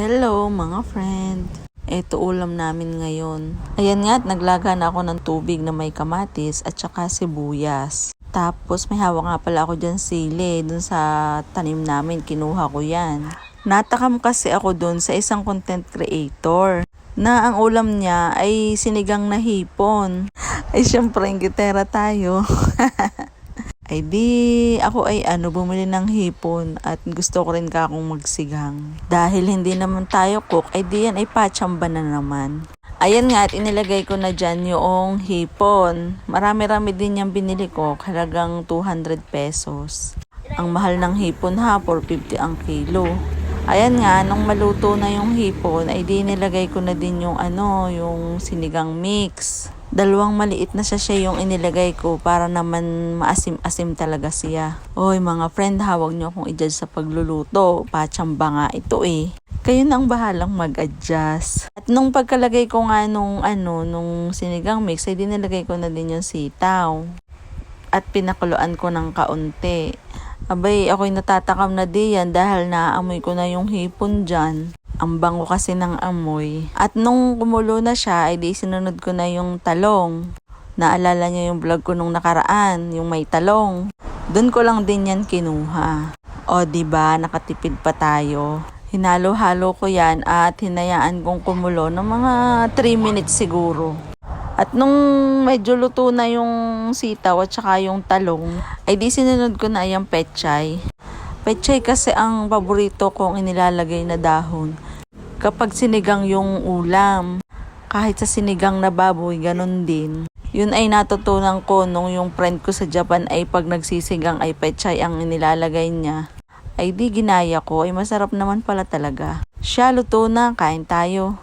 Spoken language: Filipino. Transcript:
Hello mga friend! Ito ulam namin ngayon. Ayan nga, naglaga na ako ng tubig na may kamatis at saka sibuyas. Tapos may hawak nga pala ako dyan sili, dun sa tanim namin, kinuha ko yan. Natakam kasi ako dun sa isang content creator na ang ulam niya ay sinigang na hipon. Ay syempre, gitera tayo. Ay di, ako ay bumili ng hipon at gusto ko rin akong magsigang. Dahil hindi naman tayo cook, ay di yan ay patsamba na naman. Ayan nga at inilagay ko na dyan yung hipon. Marami-rami din yung binili ko, halagang 200 pesos. Ang mahal ng hipon ha, 450 ang kilo. Ayan nga, nung maluto na yung hipon, ay di nilagay ko na din yung yung sinigang mix. Dalawang maliit na siya yung inilagay ko para naman maasim-asim talaga siya. Oy mga friend, hawag nyo akong i-judge sa pagluluto. Patsamba nga ito eh. Kayo na ang bahalang mag-adjust. At nung pagkalagay ko nga nung sinigang mix, ay dinilagay ko na din yung sitaw. At pinakuluan ko ng kaunti. Abay, ako'y natatakam na diyan dahil naamoy ko na yung hipon dyan. Ang bango kasi ng amoy. At nung kumulo na siya, ay di sinunod ko na yung talong. Naalala niyo yung vlog ko nung nakaraan, yung may talong. Doon ko lang din yan kinuha. O diba, nakatipid pa tayo. Hinalo-halo ko yan at hinayaan kong kumulo ng mga 3 minutes siguro. At nung medyo luto na yung sitaw at saka yung talong, ay di sinunod ko na yung pechay. Pechay kasi ang paborito kong inilalagay na dahon. Kapag sinigang yung ulam, kahit sa sinigang na baboy, ganun din. Yun ay natutunan ko nung yung friend ko sa Japan ay pag nagsisigang ay pechay ang inilalagay niya. Ay di ginaya ko, ay masarap naman pala talaga. Siya, luto na, kain tayo.